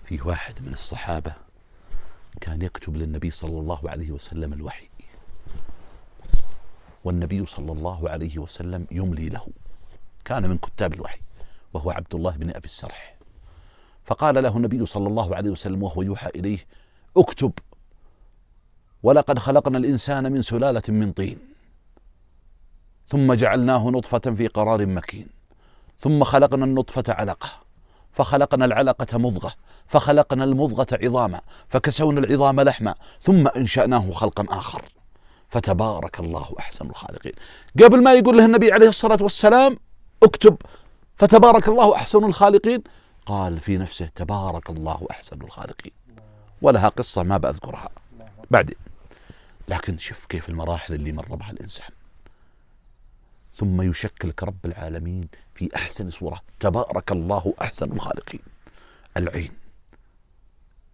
في واحد من الصحابة كان يكتب للنبي صلى الله عليه وسلم الوحي، والنبي صلى الله عليه وسلم يملي له، كان من كتاب الوحي وهو عبد الله بن أبي السرح. فقال له النبي صلى الله عليه وسلم وهو يوحى إليه: اكتب: ولقد خلقنا الإنسان من سلالة من طين، ثم جعلناه نطفة في قرار مكين، ثم خلقنا النطفة علقة، فخلقنا العلقة مضغة، فخلقنا المضغة عظاما، فكسونا العظام لحما، ثم أنشأناه خلقا آخر، فتبارك الله أحسن الخالقين. قبل ما يقول له النبي عليه الصلاة والسلام اكتب فتبارك الله أحسن الخالقين، قال في نفسه: تبارك الله أحسن الخالقين. ولها قصة ما بأذكرها بعدين، لكن شوف كيف المراحل اللي مر بها الإنسان، ثم يشكلك رب العالمين في أحسن صورة. تبارك الله أحسن الخالقين. العين،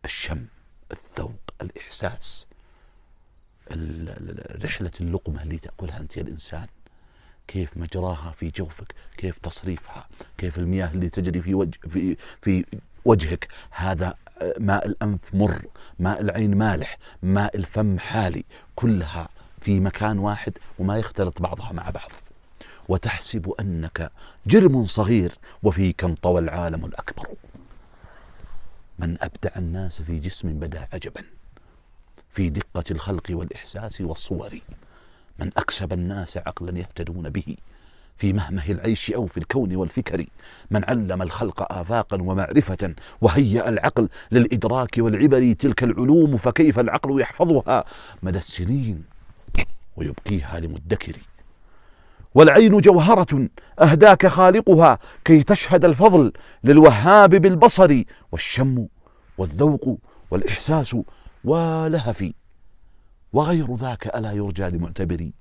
الشم، الذوق، الإحساس، رحلة اللقمة اللي تأكلها أنت يا الإنسان، كيف مجراها في جوفك، كيف تصريفها، كيف المياه اللي تجري في وجهك، هذا ماء الأنف مر، ماء العين مالح، ماء الفم حالي، كلها في مكان واحد وما يختلط بعضها مع بعض، وتحسب أنك جرم صغير وفيك انطوى العالم الأكبر. من أبدع الناس في جسم بدا عجبا، في دقة الخلق والإحساس والصور، من أكسب الناس عقلا يهتدون به، في مهمه العيش أو في الكون والفكر، من علم الخلق آفاقا ومعرفة، وهيأ العقل للإدراك والعبر، تلك العلوم فكيف العقل يحفظها مدى السنين ويبقيها لمدكر. والعين جوهرة أهداك خالقها كي تشهد الفضل للوهاب بالبصر، والشم والذوق والإحساس ولهفي، وغير ذاك ألا يرجى لمعتبري.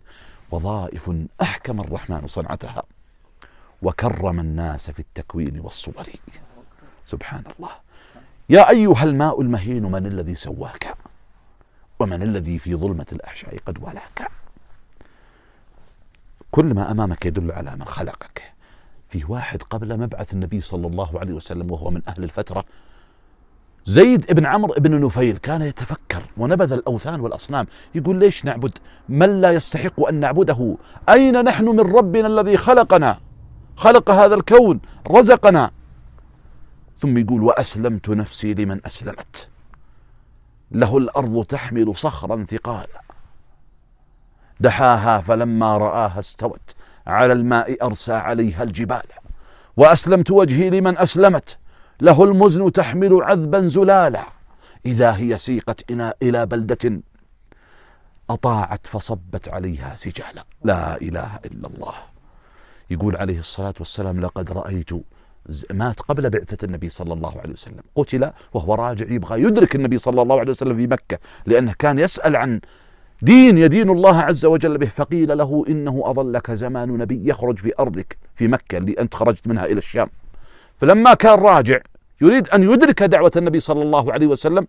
وظائف أحكم الرحمن صنعتها، وكرم الناس في التكوين والصور. سبحان الله. يا أيها الماء المهين، من الذي سواك، ومن الذي في ظلمة الأحشاء قد ولاك. كل ما أمامك يدل على من خلقك. في واحد قبل مبعث النبي صلى الله عليه وسلم وهو من أهل الفترة، زيد بن عمرو بن نفيل، كان يتفكر ونبذ الأوثان والأصنام، يقول: ليش نعبد من لا يستحق أن نعبده؟ أين نحن من ربنا الذي خلقنا، خلق هذا الكون، رزقنا؟ ثم يقول: وأسلمت نفسي لمن أسلمت له الأرض تحمل صخرا ثقالا، دحاها فلما رآها استوت على الماء أرسى عليها الجبال. وأسلمت وجهي لمن أسلمت له المزن تحمل عذبا زلالا، إذا هي سيقت إلى بلدة أطاعت فصبت عليها سجالا. لا إله إلا الله. يقول عليه الصلاة والسلام: لقد رأيت، مات قبل بعثة النبي صلى الله عليه وسلم، قتل وهو راجع يبغى يدرك النبي صلى الله عليه وسلم في مكة، لأنه كان يسأل عن دين يدين الله عز وجل به، فقيل له: إنه أظلك زمان نبي يخرج في أرضك في مكة اللي أنت خرجت منها إلى الشام. فلما كان راجع يريد أن يدرك دعوة النبي صلى الله عليه وسلم،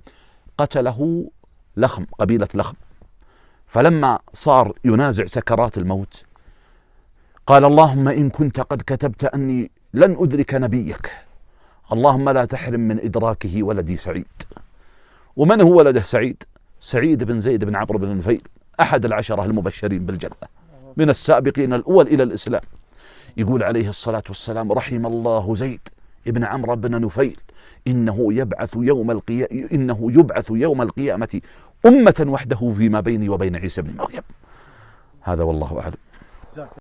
قتله لخم، قبيلة لخم. فلما صار ينازع سكرات الموت قال: اللهم إن كنت قد كتبت أني لن أدرك نبيك، اللهم لا تحرم من إدراكه ولدي سعيد. ومن هو ولده سعيد؟ سعيد بن زيد بن عمرو بن نفيل، أحد العشرة المبشرين بالجنة، من السابقين الأول إلى الإسلام. يقول عليه الصلاة والسلام: رحم الله زيد ابن عمرو بن نفيل، إنه يبعث يوم القيامة أمة وحده فيما بيني وبين عيسى بن مريم. هذا والله أعلم.